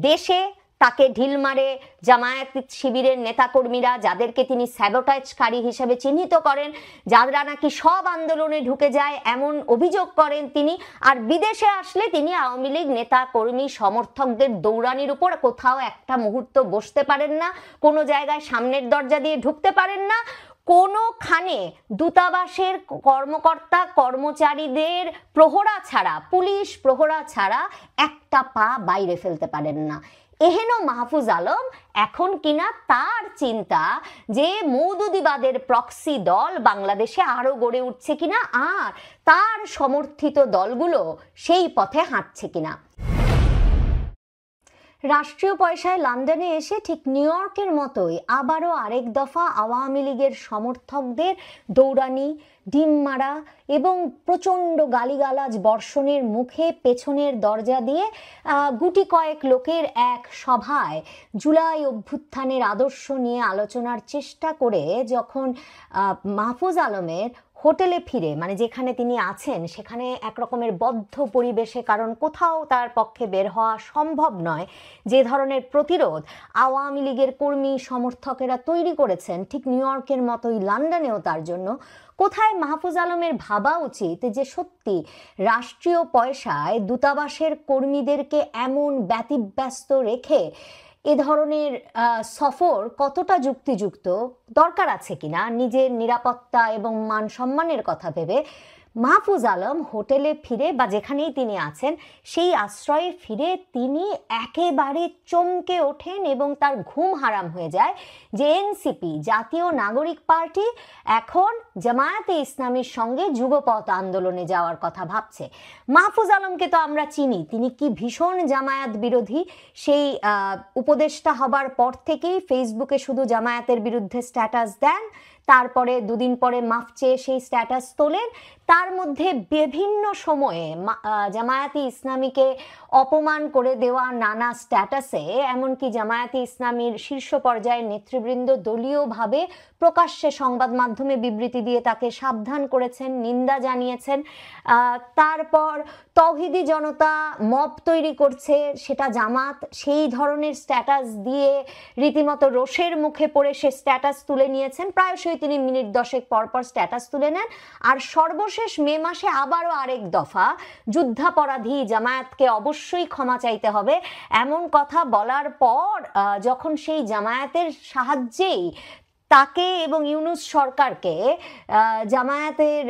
দেশে তাকে ঢিল মারে জামায়াত শিবিরের নেতাকর্মীরা, যাদেরকে তিনি স্যাবোটাজকারী হিসেবে চিহ্নিত করেন, যারা নাকি সব আন্দোলনে ঢুকে যায় এমন অভিযোগ করেন তিনি। আর বিদেশে আসলে তিনি আওয়ামী লীগ নেতা কর্মী সমর্থকদের দৌড়ানির উপর কোথাও একটা মুহূর্ত বসতে পারেন না, কোনো জায়গায় সামনের দরজা দিয়ে ঢুকতে পারেন না, কোনোখানে দূতাবাসের কর্মকর্তা কর্মচারীদের প্রহরা ছাড়া, পুলিশ প্রহরা ছাড়া একটা পা বাইরে ফেলতে পারেন না। এহেন মাহফুজ আলম এখন কিনা তার চিন্তা যে মওদুদিবাদের প্রক্সি দল বাংলাদেশে আরো গড়ে উঠছে কিনা, আর তার সমর্থিত দলগুলো সেই পথে হাঁটছে কিনা। রাষ্ট্রীয় পয়সায় লন্ডনে এসে ঠিক নিউ ইয়র্কের মতোই আবারও আরেক দফা আওয়ামী লীগের সমর্থকদের দৌড়ানি, ডিম মারা এবং প্রচণ্ড গালিগালাজ বর্ষণের মুখে পেছনের দরজা দিয়ে গুটি কয়েক লোকের এক সভায় জুলাই অভ্যুত্থানের আদর্শ নিয়ে আলোচনার চেষ্টা করে যখন মাহফুজ আলমের হোটেলে ফিরে, মানে যেখানে তিনি আছেন সেখানে একরকমের বদ্ধ পরিবেশে, কারণ কোথাও তার পক্ষে বের হওয়া সম্ভব নয়, যে ধরনের প্রতিরোধ আওয়ামী লীগের কর্মী সমর্থকেরা তৈরি করেছেন ঠিক নিউ ইয়র্কের মতোই লন্ডনেও তার জন্য, কোথায় মাহফুজ আলমের ভাবা উচিত যে সত্যি রাষ্ট্রীয় পয়সায় দূতাবাসের কর্মীদেরকে এমন ব্যতিব্যস্ত রেখে এ ধরনের সফর কতটা যুক্তিযুক্ত, দরকার আছে কিনা, নিজের নিরাপত্তা এবং মান সম্মানের কথা ভেবে মাহফুজ আলম হোটেলে ফিরে বা যেখানেই তিনি আছেন সেই আশ্রয়ে ফিরে তিনি একেবারে চমকে ওঠেন এবং তার ঘুম হারাম হয়ে যায় যে এনসিপি, জাতীয় নাগরিক পার্টি, এখন জামায়াতে ইসলামীর সঙ্গে যুগপৎ আন্দোলনে যাওয়ার কথা ভাবছে। মাহফুজ আলমকে তো আমরা চিনি, তিনি কি ভীষণ জামায়াত বিরোধী। সেই উপদেষ্টা হবার পর থেকেই ফেসবুকে শুধু জামায়াতের বিরুদ্ধে স্ট্যাটাস দেন, তারপরে দুদিন পরে মাফ চেয়ে সেই স্ট্যাটাস তোলেন। তার মধ্যে বিভিন্ন সময়ে জামায়াতে ইসলামীকে অপমান করে দেওয়া নানা স্ট্যাটাসে এমনকি জামায়াতে ইসলামীর শীর্ষ পর্যায়ের নেতৃবৃন্দ দলীয়ভাবে প্রকাশ্যে সংবাদ মাধ্যমে বিবৃতি দিয়ে তাকে সাবধান করেছেন, নিন্দা জানিয়েছেন। তারপর তৌহিদি জনতা মব তৈরি করছে, সেটা জামাত সেই ধরনের স্ট্যাটাস দিয়ে রীতিমতো রোষের মুখে পড়ে সে স্ট্যাটাস তুলে নিয়েছেন। প্রায়শই তিনি মিনিট 10 পর স্ট্যাটাস তুলে নেন। আর সর্বশেষ মে মাসে আবারও আরেক দফা যুদ্ধাপরাধী জামায়াতকে অবশ্যই ক্ষমা চাইতে হবে এমন কথা বলার পর যখন সেই জামায়াতের সাহায্যেই তাকে এবং ইউনূস সরকারকে জামায়াতের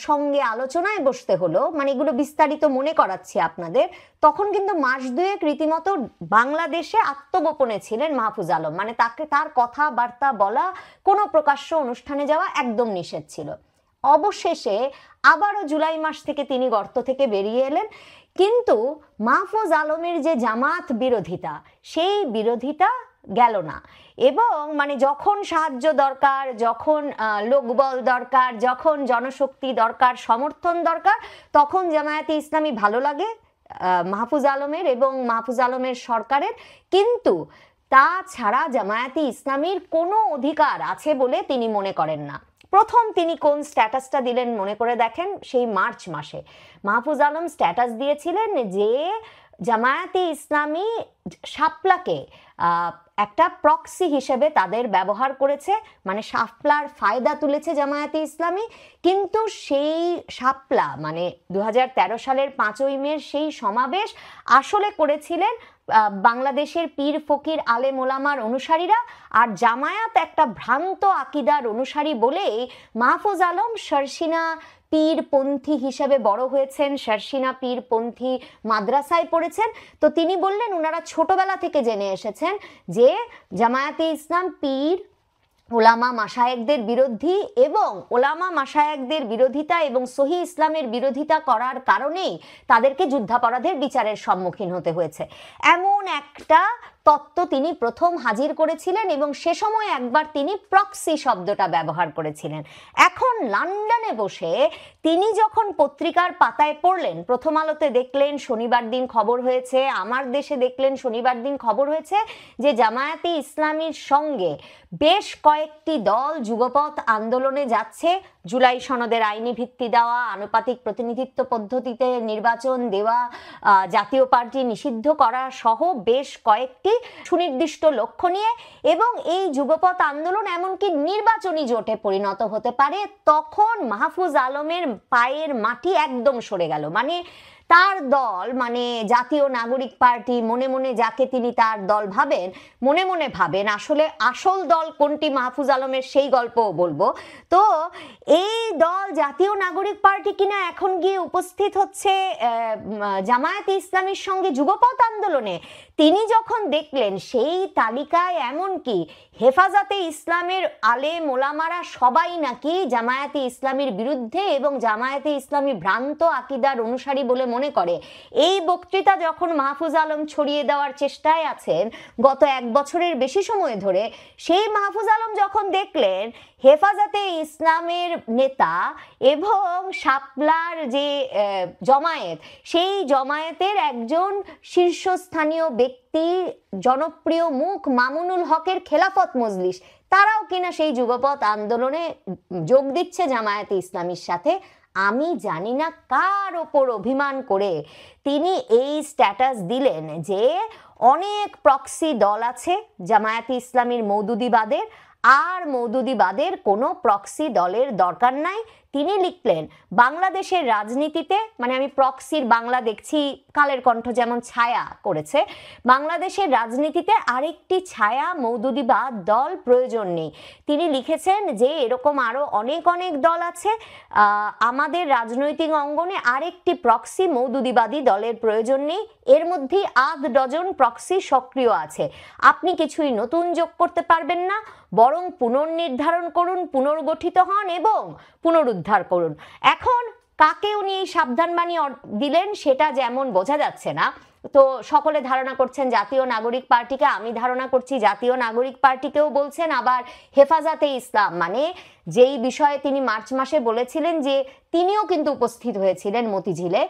সঙ্গে আলোচনায় বসতে হলো, মানে এগুলো বিস্তারিত মনে করাচ্ছি আপনাদের, তখন কিন্তু মাস দুয়েক রীতিমতো বাংলাদেশে আত্মগোপনে ছিলেন মাহফুজ আলম। মানে তাকে তার কথাবার্তা বলা, কোনো প্রকাশ্য অনুষ্ঠানে যাওয়া একদম নিষেধ ছিল। অবশেষে আবারও জুলাই মাস থেকে তিনি গর্ত থেকে বেরিয়ে এলেন, কিন্তু মাহফুজ আলমের যে জামাত বিরোধিতা, সেই বিরোধিতা গেল না। এবং মানে যখন সাহায্য দরকার, যখন লোকবল দরকার, যখন জনশক্তি দরকার, সমর্থন দরকার, তখন জামায়াতে ইসলামী ভালো লাগে মাহফুজ আলমের এবং মাহফুজ আলমের সরকারের, কিন্তু তাছাড়া জামায়াতে ইসলামীর কোনো অধিকার আছে বলে তিনি মনে করেন না। প্রথম তিনি কোন স্ট্যাটাসটা দিলেন মনে করে দেখেন, সেই মার্চ মাসে মাহফুজ আলম স্ট্যাটাস দিয়েছিলেন যে জামায়াতে ইসলামী শাপলাকে একটা প্রক্সি হিসেবে তাদের ব্যবহার করেছে, মানে শাপলার ফায়দা তুলেছে জামায়াতে ইসলামী। কিন্তু সেই শাপলা মানে 2013 সালের 5ই মে সেই সমাবেশ আসলে করেছিলেন বাংলাদেশের পীর ফকির আলেম ওলামার অনুসারীরা, আর জামায়াত একটা ভ্রান্ত আকিদার অনুসারী বলেই মাহফুজ আলম শর্ষিনা পীরপন্থী হিসেবে বড় হয়েছেন, শর্ষিনা পীরপন্থী মাদ্রাসায় পড়েছেন। তো তিনি বললেন ওনারা ছোটবেলা থেকে জেনে এসেছেন যে জামায়াতে ইসলাম পীর ওলামা মাশায়েখদের বিরোধী, এবং ওলামা মাশায়েখদের বিরোধিতা এবং সহি ইসলামের বিরোধিতা করার কারণেই তাদেরকে যুদ্ধাপরাধের বিচারের সম্মুখীন হতে হয়েছে। এমন একটা তত্ত্ব তিনি প্রথম হাজির করেছিলেন এবং সে সময় একবার তিনি প্রক্সি শব্দটা ব্যবহার করেছিলেন। এখন লন্ডনে বসে তিনি যখন পত্রিকার পাতায় পড়লেন, প্রথম আলোতে দেখলেন শনিবার দিন খবর হয়েছে, আমার দেশে দেখলেন শনিবার দিন খবর হয়েছে যে জামায়াতে ইসলামীর সঙ্গে বেশ কয়েকটি দল যুগপৎ আন্দোলনে যাচ্ছে, জুলাই সনদের আইনি ভিত্তি দেওয়া, আনুপাতিক প্রতিনিধিত্ব পদ্ধতিতে নির্বাচন দেওয়া, জাতীয় পার্টি নিষিদ্ধ করা সহ বেশ কয়েকটি সুনির্দিষ্ট লক্ষ্য নিয়ে, এবং এই যুগপৎ আন্দোলন এমনকি নির্বাচনী জোটে পরিণত হতে পারে। তখন মাহফুজ আলমের পায়ের মাটি একদম সরে গেল। মানে তার দল, মানে জাতীয় নাগরিক পার্টি, মনে মনে যাকে তিনি তার দল ভাবেন, মনে মনে ভাবেন, আসলে আসল দল কোনটি মাহফুজ আলমের সেই গল্পও বলবো। তো এই দল জাতীয় নাগরিক পার্টি কিনা এখন গিয়ে উপস্থিত হচ্ছে জামায়াতে ইসলামীর সঙ্গে যুগপৎ আন্দোলনে। তিনি যখন দেখলেন সেই তালিকায় এমনকি হেফাজতে ইসলামের আলেম ওলামারা সবাই নাকি জামায়াতে ইসলামীর বিরুদ্ধে এবং জামায়াতে ইসলামী ভ্রান্ত আকিদার অনুসারী বলে মনে করে, এই বক্তৃতা যখন মাহফুজ আলম ছড়িয়ে দেওয়ার চেষ্টায় আছেন গত 1 বছরের বেশি সময় ধরে, সেই মাহফুজ আলম যখন দেখলেন হেফাজতে ইসলামের নেতা এবং শাপলার যে জমায়েত, সেই জমায়েতের একজন শীর্ষস্থানীয় ব্যক্তি, জনপ্রিয় মুখ মামুনুল হকের খেলাফত মজলিস, তারাও কিনা সেই যুগপৎ আন্দোলনে যোগ দিচ্ছে জামায়াতে ইসলামীর সাথে, আমি জানি না কার ওপর অভিমান করে তিনি এই স্ট্যাটাস দিলেন যে অনেক প্রক্সি দল আছে জামায়াতে ইসলামীর মওদুদিবাদের, আর মওদুদিবাদের কোনো প্রক্সি দলের দরকার নাই। তিনি লিখলেন বাংলাদেশের রাজনীতিতে, মানে আমি প্রক্সির বাংলা দেখছি, কালের কণ্ঠ যেমন ছায়া করেছে, বাংলাদেশের রাজনীতিতে আরেকটি ছায়া মওদুদিবাদ দল প্রয়োজন নেই। তিনি লিখেছেন যে এরকম আরো অনেক অনেক দল আছে, আমাদের রাজনৈতিক অঙ্গনে আরেকটি প্রক্সি মওদুদিবাদী দলের প্রয়োজন নেই, এর মধ্যে 8 ডজন প্রক্সি সক্রিয় আছে, আপনি কিছুই নতুন যোগ করতে পারবেন না, বরং পুনর্নির্ধারণ করুন, পুনর্গঠিত হন এবং পুনরুদ্ধার করুন। এখন কাকে উনি এই সাবধানবাণী দিলেন সেটা যেমন বোঝা যাচ্ছে না, তো সকলে ধারণা করছেন জাতীয় নাগরিক পার্টিকে, আমি ধারণা করছি জাতীয় নাগরিক পার্টিকেও বলছেন, আবার হেফাজতে ইসলাম, মানে যেই বিষয়ে তিনি মার্চ মাসে বলেছিলেন যে তিনিও কিন্তু উপস্থিত হয়েছিলেন মতিঝিলে,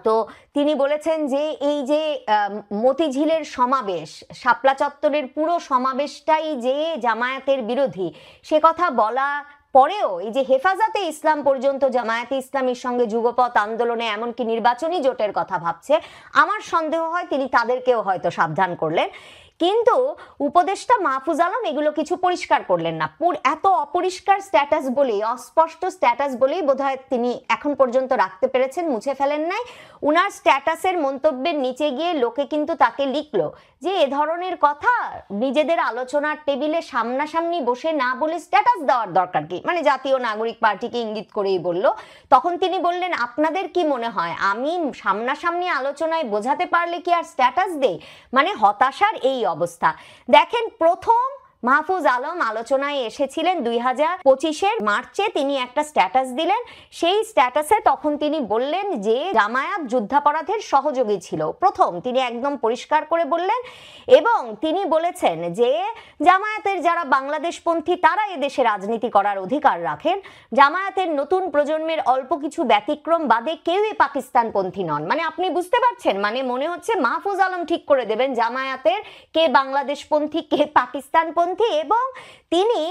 তো তিনি বলেছেন যে এই যে মতিঝিলের সমাবেশ, শাপলা চত্বরের পুরো সমাবেশটাই যে জামায়াতের বিরোধী, সে কথা বলা পরেও এই যে হেফাজতে ইসলাম পর্যন্ত জামায়াতে ইসলামীর সঙ্গে যুগপৎ আন্দোলনে এমনকি নির্বাচনী জোটের কথা ভাবছে, আমার সন্দেহ হয় তিনি তাদেরকেও হয়তো সাবধান করলেন। কিন্তু উপদেষ্টা মাহফুজ আলম এগুলো কিছু পরিষ্কার করলেন না, এত অপরিষ্কার স্ট্যাটাস বলেই, অস্পষ্ট স্ট্যাটাস বলেই বোধহয় তিনি এখন পর্যন্ত রাখতে পেরেছেন, মুছে ফেলেন নাই। উনার স্ট্যাটাসের মন্তব্যের নিচে গিয়ে লোকে কিন্তু তাকে লিখলো যে এ ধরনের কথা নিজেদের আলোচনার টেবিলে সামনাসামনি বসে না বলে স্ট্যাটাস দেওয়ার দরকার কি, মানে জাতীয় নাগরিক পার্টিকে ইঙ্গিত করেই বলল। তখন তিনি বললেন আপনাদের কি মনে হয় আমি সামনাসামনি আলোচনায় বোঝাতে পারলে কি আর স্ট্যাটাস দেই? মানে হতাশার এই অবস্থা। দেখেন, প্রথম মাহফুজ আলম আলোচনায় এসেছিলেন 2025-এর মার্চে, তিনি একটা স্ট্যাটাস দিলেন, সেই স্ট্যাটাসে তখন তিনি বললেন যে জামায়াত যুদ্ধাপরাধের সহযোগী ছিল, প্রথম তিনি একদম পরিষ্কার করে বললেন, এবং তিনি বলেছেন যে জামায়াতের যারা বাংলাদেশপন্থী তারা এদেশে রাজনীতি করার অধিকার রাখেন, জামায়াতের নতুন প্রজন্মের অল্প কিছু ব্যতিক্রম বাদে কেউই পাকিস্তানপন্থী নন। মানে আপনি বুঝতে পারছেন, মানে মনে হচ্ছে মাহফুজ আলম ঠিক করে দেবেন জামায়াতের কে বাংলাদেশপন্থী কে পাকিস্তানপন্থী, এবং তিনি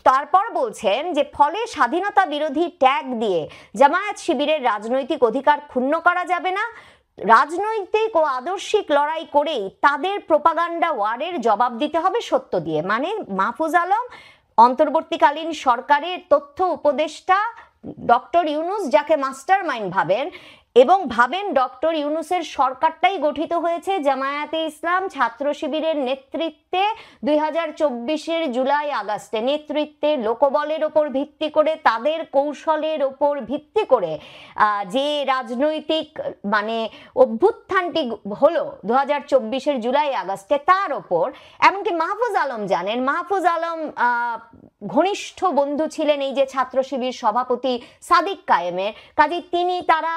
তারপর বলছেন যে ফলে স্বাধীনতা বিরোধী ট্যাগ দিয়ে জামায়াত শিবিরের রাজনৈতিক অধিকার ক্ষুণ্ণ করা যাবে না, রাজনৈতিক ও আদর্শিক লড়াই করেই তাদের প্রোপাগান্ডা ওয়ারের জবাব দিতে হবে সত্য দিয়ে। মানে মাহফুজ আলম অন্তর্বর্তীকালীন সরকারের তথ্য উপদেষ্টা ডক্টর ইউনুস, যাকে মাস্টার মাইন্ড ভাবেন, এবং ভাবেন ডক্টর ইউনুসের সরকারটাই গঠিত হয়েছে জামায়াতে ইসলাম ছাত্র শিবিরের নেতৃত্বে 2024-এর জুলাই আগস্টে, নেতৃত্বে লোকবলের ওপর ভিত্তি করে, তাদের কৌশলের ওপর ভিত্তি করে যে রাজনৈতিক মানে অভ্যুত্থানটি হলো 2024-এর জুলাই আগস্টে, তার ওপর এমনকি মাহফুজ আলম জানেন, মাহফুজ আলম ঘনিষ্ঠ বন্ধু ছিলেন এই যে ছাত্র শিবির সভাপতি সাদিক কায়েমের, কাজে তিনি তারা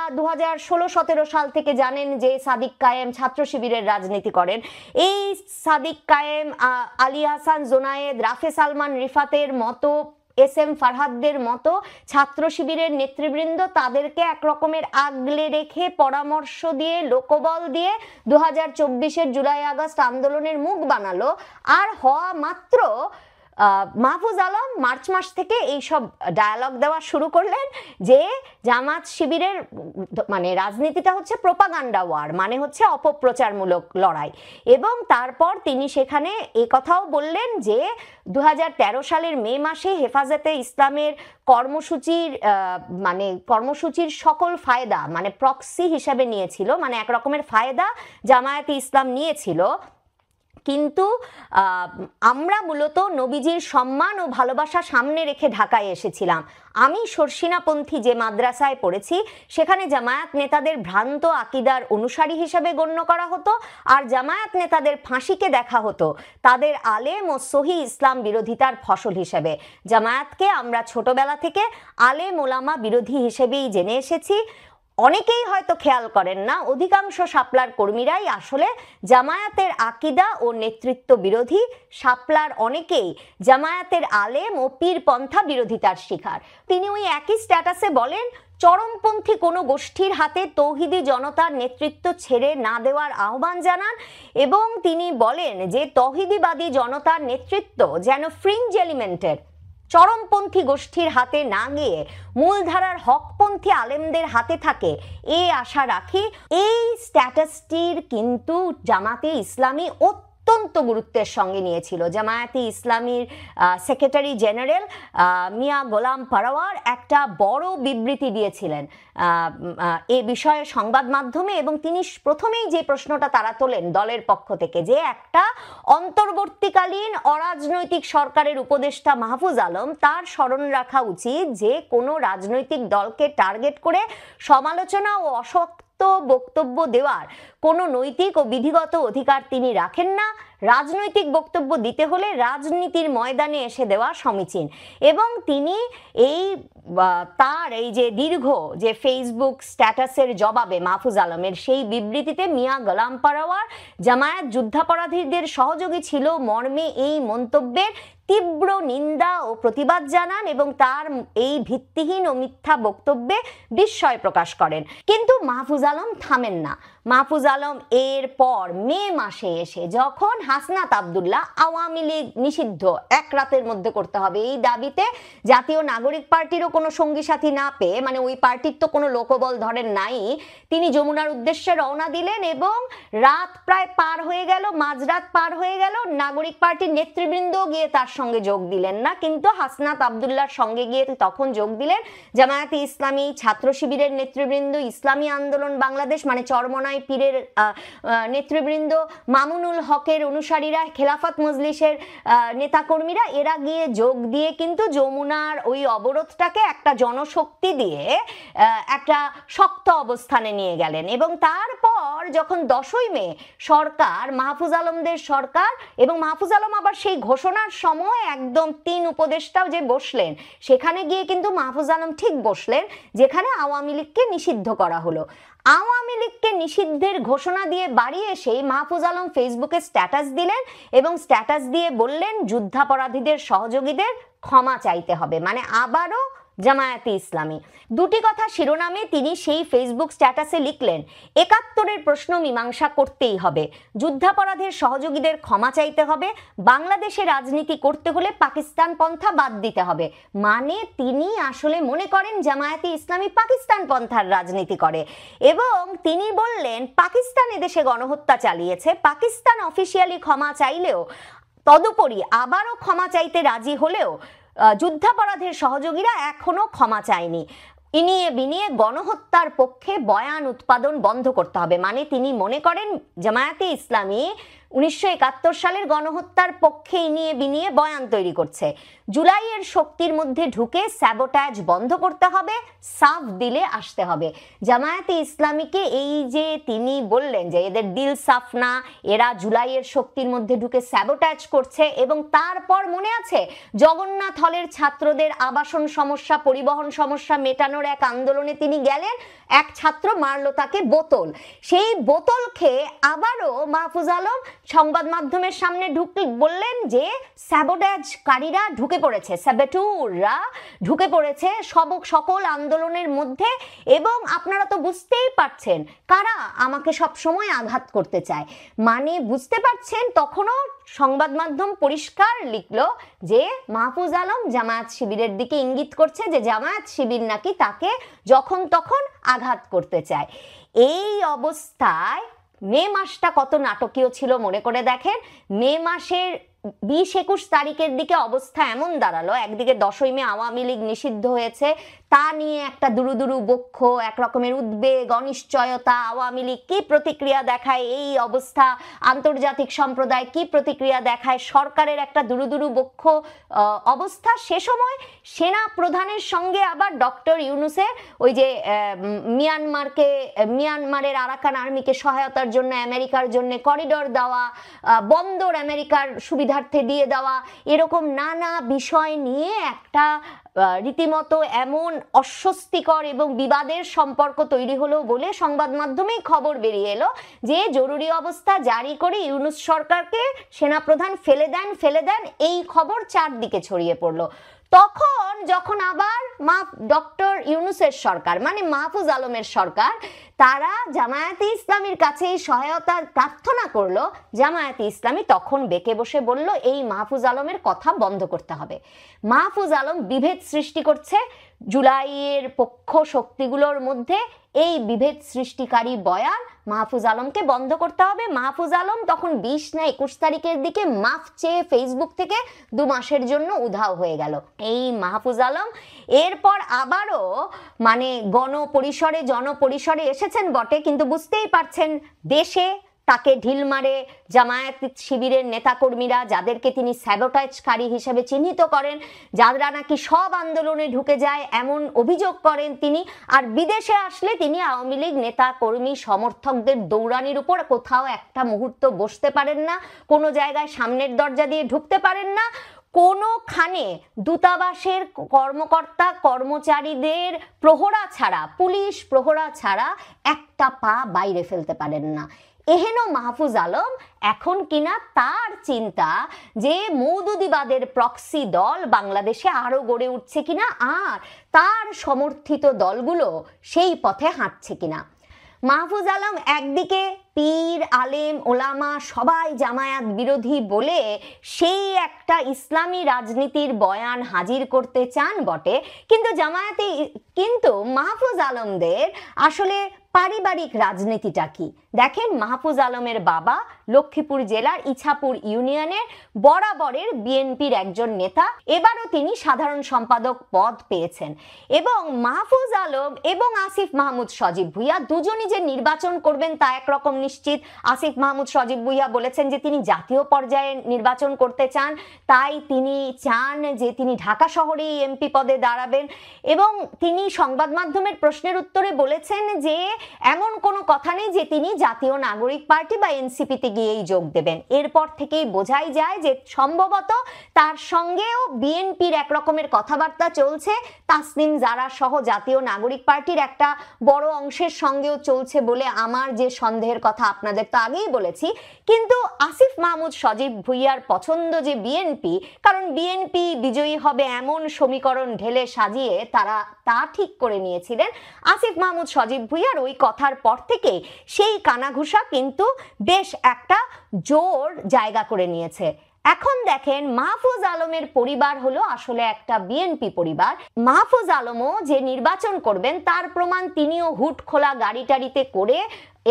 2016-17 সাল থেকে জানেন যে সাদিক কায়েম ছাত্র শিবিরের রাজনীতি করেন। এই সাদিক কায়েম, আলী হাসান জোনায়েদ, রাফে সালমান রিফাতের মতো, এস এম ফারহাদদের মতো ছাত্র শিবিরের নেতৃবৃন্দ তাদেরকে একরকমের আগলে রেখে পরামর্শ দিয়ে লোকবল দিয়ে 2024-এর জুলাই আগস্ট আন্দোলনের মুখ বানালো। আর হওয়া মাত্র মাহফুজ আলম মার্চ মাস থেকে এইসব ডায়ালগ দেওয়া শুরু করলেন যে জামাত শিবিরের মানে রাজনীতিটা হচ্ছে প্রোপাগান্ডা ওয়ার, মানে হচ্ছে অপপ্রচারমূলক লড়াই। এবং তারপর তিনি সেখানে এই কথাও বললেন যে 2013 সালের মে মাসে হেফাজতে ইসলামের কর্মসূচির সকল ফায়দা মানে প্রক্সি হিসেবে নিয়েছিল, মানে এক রকমের ফায়দা জামায়াতে ইসলাম নিয়েছিল, কিন্তু আমরা মূলত নবীজির সম্মান ও ভালোবাসা সামনে রেখে ঢাকায় এসেছিলাম। আমি শর্ষিনাপন্থী যে মাদ্রাসায় পড়েছি সেখানে জামায়াত নেতাদের ভ্রান্ত আকিদার অনুসারী হিসেবে গণ্য করা হতো, আর জামায়াত নেতাদের ফাঁসিকে দেখা হতো তাদের আলেম ও সহি ইসলাম বিরোধিতার ফসল হিসেবে। জামায়াতকে আমরা ছোটবেলা থেকে আলেম ওলামা বিরোধী হিসেবেই জেনে এসেছি। অনেকেই হয়তো খেয়াল করেন না, অধিকাংশ শাপলার কর্মীরাই আসলে জামায়াতের আকিদা ও নেতৃত্ব বিরোধী। শাপলার অনেকেই জামায়াতের আলেম ও পীরপন্থা বিরোধিতার শিকার। তিনি ওই একই স্ট্যাটাসে বলেন, চরমপন্থী কোনো গোষ্ঠীর হাতে তৌহিদি জনতার নেতৃত্ব ছেড়ে না দেওয়ার আহ্বান জানান এবং তিনি বলেন যে তৌহিদিবাদী জনতার নেতৃত্ব যেন ফ্রিঞ্জ এলিমেন্টের চরমপন্থী গোষ্ঠীর হাতে না গিয়ে মূলধারার হকপন্থী আলেমদের হাতে থাকে, এই আশা রাখি। এই স্ট্যাটাসটির কিন্তু জামাতে ইসলামী অত্যন্ত গুরুত্বের সঙ্গে নিয়েছিল। জামায়াতে ইসলামীর সেক্রেটারি জেনারেল মিয়া গোলাম পারাওয়ার একটা বড় বিবৃতি দিয়েছিলেন এ বিষয়ে সংবাদ মাধ্যমে, এবং তিনি প্রথমেই যে প্রশ্নটা তারা তোলেন দলের পক্ষ থেকে, যে একটা অন্তর্বর্তীকালীন অরাজনৈতিক সরকারের উপদেষ্টা মাহফুজ আলম, তার স্মরণ রাখা উচিত যে কোনো রাজনৈতিক দলকে টার্গেট করে সমালোচনা ও অশক্ত বক্তব্য দেওয়ার কোনো নৈতিক ও বিধিগত অধিকার তিনি রাখেন না। রাজনৈতিক বক্তব্য দিতে হলে রাজনীতির ময়দানে এসে দেওয়া সমীচীন। এবং তিনি তার এই যে দীর্ঘ যে ফেসবুক স্ট্যাটাসের জবাবে মাহফুজ আলমের সেই বিবৃতিতে মিয়া গোলাম পারাওয়ার জামায়াত যুদ্ধাপরাধীদের সহযোগী ছিল মর্মে এই মন্তব্যের তীব্র নিন্দা ও প্রতিবাদ জানান এবং তার এই ভিত্তিহীন ও মিথ্যা বক্তব্যে বিস্ময় প্রকাশ করেন। কিন্তু মাহফুজ আলম থামেন না। মাহফুজ আলম এরপর মে মাসে এসে যখন হাসনাত আব্দুল্লাহ আওয়ামী লীগ নিষিদ্ধ এক রাতের মধ্যে করতে হবে এই দাবিতে জাতীয় নাগরিক পার্টিরও কোনো সঙ্গী সাথী না পেয়ে, মানে ওই পার্টির তো কোনো লোকবল ধরেন নাই, তিনি যমুনার উদ্দেশ্যে রওনা দিলেন এবং রাত প্রায় পার হয়ে গেল, মাঝরাত পার হয়ে গেল, নাগরিক পার্টির নেতৃবৃন্দ গিয়ে তার সঙ্গে যোগ দিলেন না, কিন্তু হাসনাত আব্দুল্লাহর সঙ্গে গিয়ে তখন যোগ দিলেন জামায়াতে ইসলামী, ছাত্র শিবিরের নেতৃবৃন্দ, ইসলামী আন্দোলন বাংলাদেশ মানে চরমনাই পীরের নেতৃবৃন্দ, মামুনুল হকের অনুসারীরা, খেলাফত মজলিসের নেতাকর্মীরা, এরা গিয়ে যোগ দিয়ে কিন্তু যমুনার ওই অবরোধটাকে একটা জনশক্তি দিয়ে একটা শক্ত অবস্থানে নিয়ে গেলেন। এবং তারপর যখন 10ই মে সরকার, মাহফুজ আলমদের সরকার, এবং মাহফুজ আলম আবার সেই ঘোষণার সময় একদম 3 উপদেষ্টাও যে বসলেন, সেখানে গিয়ে কিন্তু মাহফুজ আলম ঠিক বসলেন যেখানে আওয়ামী লীগকে নিষিদ্ধ করা হলো। আওয়ামী লীগকে নিষিদ্ধের ঘোষণা দিয়ে বাড়ি এসেই মাহফুজ আলম ফেসবুকে স্ট্যাটাস দিলেন এবং স্ট্যাটাস দিয়ে বললেন যুদ্ধাপরাধীদের সহযোগীদের ক্ষমা চাইতে হবে, মানে আবারও জামায়াতে ইসলামী। দুটি কথা শিরোনামে তিনি সেই ফেসবুক স্ট্যাটাসে লিখলেন, 71-এর প্রশ্ন মীমাংসা করতেই হবে, যুদ্ধাপরাধের সহযোগীদের ক্ষমা চাইতে হবে, বাংলাদেশে রাজনীতি করতে হলে পাকিস্তান পন্থা বাদ দিতে হবে। মানে তিনি আসলে মনে করেন জামায়াতে ইসলামী পাকিস্তান পন্থার রাজনীতি করে এবং তিনি বললেন পাকিস্তান এদেশে গণহত্যা চালিয়েছে, পাকিস্তান অফিসিয়ালি ক্ষমা চাইলেও, তদুপরি আবারও ক্ষমা চাইতে রাজি হলেও যুদ্ধাপরাধের সহযোগীরা এখনো ক্ষমা চায়নি। ইনিয়ে বিনিয়ে গণহত্যার পক্ষে বয়ান উৎপাদন বন্ধ করতে হবে। মানে তিনি মনে করেন জামায়াতে ইসলামী 1971 সালের গণহত্যার পক্ষে ইনিয়ে বিনিয়ে বয়ান তৈরি করছে। জুলাইয়ের শক্তির মধ্যে ঢুকে স্যাবোটাজ বন্ধ করতে হবে, সাফ দিলে আসতে হবে। জামায়াতে ইসলামীকে এই যে তিনি বললেন যে এদের দিল সাফ না, এরা জুলাইয়ের শক্তির মধ্যে ঢুকে স্যাবোটাজ করছে, এবং তারপর মনে আছে জগন্নাথ হলের ছাত্রদের আবাসন সমস্যা, পরিবহন সমস্যা মেটানোর এক আন্দোলনে তিনি গেলেন, এক ছাত্র মারলো তাকে বোতল, সেই বোতল খেয়ে আবারও মাহফুজ আলম সংবাদ মাধ্যমের সামনে বললেন যে স্যাবোটাজকারীরা ঢুকে পড়েছে, স্যাবেটুররা ঢুকে পড়েছে সকল আন্দোলনের মধ্যে, এবং আপনারা তো বুঝতেই পারছেন কারা আমাকে সব সময় আঘাত করতে চায়। মানে বুঝতে পারছেন, তখনও সংবাদ মাধ্যম পরিষ্কার লিখলো যে মাহফুজ আলম জামায়াত শিবিরের দিকে ইঙ্গিত করছে যে জামায়াত শিবির নাকি তাকে যখন তখন আঘাত করতে চায়। এই অবস্থায় মে মাসটা কত নাটকীয় ছিল মনে করে দেখেন। মে মাসের 20-21 তারিখের দিকে অবস্থা এমন দাঁড়ালো, একদিকে 10ই মে আওয়ামী লীগ নিষিদ্ধ হয়েছে, তা নিয়ে একটা দুরু বক্ষ, এক রকমের উদ্বেগ, অনিশ্চয়তা, আওয়ামী লীগ কি প্রতিক্রিয়া দেখায়, এই অবস্থা আন্তর্জাতিক সম্প্রদায় কি প্রতিক্রিয়া দেখায়, সরকারের একটা দুরু বক্ষ অবস্থা। সে সময় সেনা প্রধানের সঙ্গে আবার ডক্টর ইউনূসের ওই যে মিয়ানমারের আরাকান আর্মিকে সহায়তার জন্য আমেরিকার জন্য করিডোর দেওয়া, বন্দর আমেরিকার সুবিধার্থে দিয়ে দেওয়া, এরকম নানা বিষয় নিয়ে একটা রীতিমতো এমন অস্বস্তিকর এবং বিবাদের সম্পর্ক তৈরি হলো বলে সংবাদ মাধ্যমেই খবর বেরিয়ে এলো যে জরুরি অবস্থা জারি করে ইউনূস সরকারকে সেনাপ্রধান ফেলে দেন, এই খবর চারদিকে ছড়িয়ে পড়লো। তখন যখন আবার ডক্টর ইউনূসের সরকার মানে মাহফুজ আলমের সরকার, তারা জামায়াতে ইসলামীর কাছে এই সহায়তার প্রার্থনা করলো, জামায়াতে ইসলামী তখন বেঁকে বসে বলল এই মাহফুজ আলমের কথা বন্ধ করতে হবে। মাহফুজ আলম বিভেদ সৃষ্টি করছে জুলাইয়ের পক্ষ শক্তিগুলোর মধ্যে, এই বিভেদ সৃষ্টিকারী বয়ান মাহফুজ আলমকে বন্ধ করতে হবে। মাহফুজ আলম তখন 20 না 21 তারিখের দিকে মাফ চেয়ে ফেসবুক থেকে 2 মাসের জন্য উধাও হয়ে গেল এই মাহফুজ আলম। এরপর আবারও মানে জনপরিসরে এসেছেন বটে, কিন্তু বুঝতেই পারছেন দেশে তাকে ঢিল মারে জামায়াত শিবিরের নেতাকর্মীরা, যাদেরকে তিনি স্যাবোটাজকারী হিসেবে চিহ্নিত করেন, যারা নাকি সব আন্দোলনে ঢুকে যায় এমন অভিযোগ করেন তিনি। আর বিদেশে আসলে তিনি আওয়ামী লীগ নেতা কর্মী সমর্থকদের দৌড়ানির উপর কোথাও একটা মুহূর্ত বসতে পারেন না, কোনো জায়গায় সামনের দরজা দিয়ে ঢুকতে পারেন না, কোনোখানে দূতাবাসের কর্মকর্তা কর্মচারীদের প্রহরা ছাড়া, পুলিশ প্রহরা ছাড়া একটা পা বাইরে ফেলতে পারেন না। এহেন মাহফুজ আলম এখন কিনা তার চিন্তা যে মওদুদিবাদের প্রক্সি দল বাংলাদেশে আরো গড়ে উঠছে কিনা, আর তার সমর্থিত দলগুলো সেই পথে হাঁটছে কিনা। মাহফুজ আলম একদিকে পীর আলেম ওলামা সবাই জামায়াত বিরোধী বলে সেই একটা ইসলামী রাজনীতির বয়ান হাজির করতে চান বটে, কিন্তু মাহফুজ আলমদের আসলে পারিবারিক রাজনীতিটা কি দেখেন। মাহফুজ আলমের বাবা লক্ষ্মীপুর জেলার ইছাপুর ইউনিয়নের বরাবরের বিএনপির একজন নেতা, এবারও তিনি সাধারণ সম্পাদক পদ পেয়েছেন, এবং মাহফুজ আলম এবং আসিফ মাহমুদ সজীব ভুঁইয়া দুজনই যে নির্বাচন করবেন তা একরকম নিশ্চিত। আসিফ মাহমুদ সজীব ভুঁইয়া বলেছেন যে তিনি জাতীয় পর্যায়ে নির্বাচন করতে চান, তাই তিনি চান যে তিনি ঢাকা শহরেই এমপি পদে দাঁড়াবেন, এবং তিনি সংবাদ মাধ্যমের প্রশ্নের উত্তরে বলেছেন যে এমন কোনো কথা নেই যে তিনি জাতীয় নাগরিক পার্টি বা এনসিপিতে গিয়েই যোগ দেবেন। এরপর থেকেই বোঝাই যায় যে সম্ভবত তার সঙ্গেও বিএনপির এক রকমের কথাবার্তা চলছে, তাসনিম জারা সহ জাতীয় নাগরিক পার্টির একটা বড় অংশের সঙ্গেও চলছে বলে আমার যে সন্দেহের কথা আপনাদের তো আগেই বলেছি। কিন্তু আসিফ মাহমুদ সজীব ভুঁইয়ার পছন্দ যে বিএনপি, কারণ বিএনপি বিজয়ী হবে এমন সমীকরণ ঢেলে সাজিয়ে তারা তা ঠিক করে নিয়েছিলেন। আসিফ মাহমুদ সজীব ভুঁইয়ার ওই কথার পর থেকে সেই কানাঘুষা কিন্তু বেশ একটা জোর জায়গা করে নিয়েছে। এখন দেখেন মাহফুজ আলমের পরিবার হলো আসলে একটা বিএনপি পরিবার। মাহফুজ আলমও যে নির্বাচন করবেন তার প্রমাণ তিনিও হুট খোলা গাড়ি টাড়িতে করে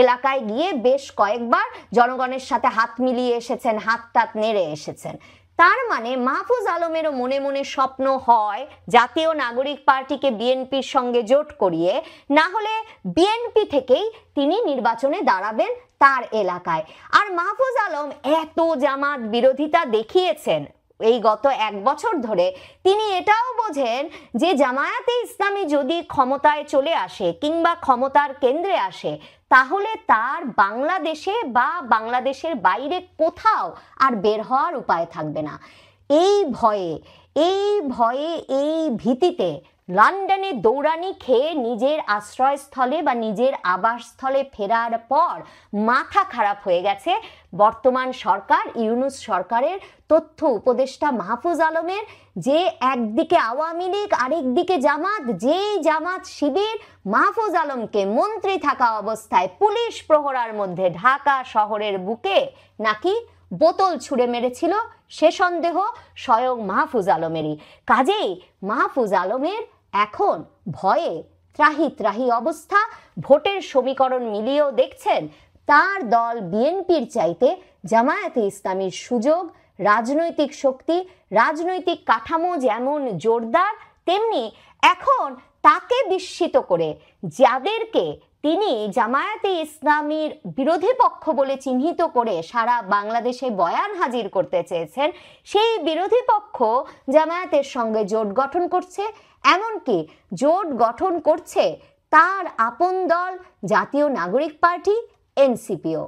এলাকায় গিয়ে বেশ কয়েকবার জনগণের সাথে হাত মিলিয়ে এসেছেন, হাত টাত নেড়ে এসেছেন। তার মানে মাহফুজ আলমেরও মনে মনে স্বপ্ন হয় জাতীয় নাগরিক পার্টিকে বিএনপির সঙ্গে জোট করিয়ে, না হলে বিএনপি থেকেই তিনি নির্বাচনে দাঁড়াবেন, তার এলাকায়। আর মাহফুজ আলম এত জামাত বিরোধিতা দেখিয়েছেন এই গত 1 বছর ধরে, তিনি এটাও বোঝেন যে জামায়াতে ইসলামী যদি ক্ষমতায় চলে আসে কিংবা ক্ষমতার কেন্দ্রে আসে, তাহলে তার বাংলাদেশে বা বাংলাদেশের বাইরে কোথাও আর বের হওয়ার উপায় থাকবে না। এই ভয়ে এই ভীতিতে লন্ডনে দৌড়ানি খেয়ে নিজের আশ্রয়স্থলে বা নিজের আবাসস্থলে ফেরার পর মাথা খারাপ হয়ে গেছে বর্তমান সরকার, ইউনূস সরকারের তথ্য উপদেষ্টা মাহফুজ আলমের, যে একদিকে আওয়ামী লীগ আরেকদিকে জামাত, যেই জামাত শিবির মাহফুজ আলমকে মন্ত্রী থাকা অবস্থায় পুলিশ প্রহরার মধ্যে ঢাকা শহরের বুকে নাকি বোতল ছুঁড়ে মেরেছিল, সে সন্দেহ স্বয়ং মাহফুজ আলমেরই। কাজেই মাহফুজ আলমের এখন ভয়ে ত্রাহি ত্রাহি অবস্থা। ভোটের সমীকরণ মিলিয়েও দেখছেন তার দল বিএনপির চাইতে জামায়াতে ইসলামীর সুযোগ, রাজনৈতিক শক্তি, রাজনৈতিক কাঠামো যেমন জোরদার, তেমনি এখন তাকে বিস্মিত করে যাদেরকে তিনি জামায়াতে ইসলামীর বিরোধী পক্ষ বলে চিহ্নিত করে সারা বাংলাদেশে বয়ান হাজির করতে চেয়েছেন, সেই বিরোধী পক্ষ জামায়াতের সঙ্গে জোট গঠন করছে, এমনকি জোট গঠন করছে তার আপন দল জাতীয় নাগরিক পার্টি এনসিপিও।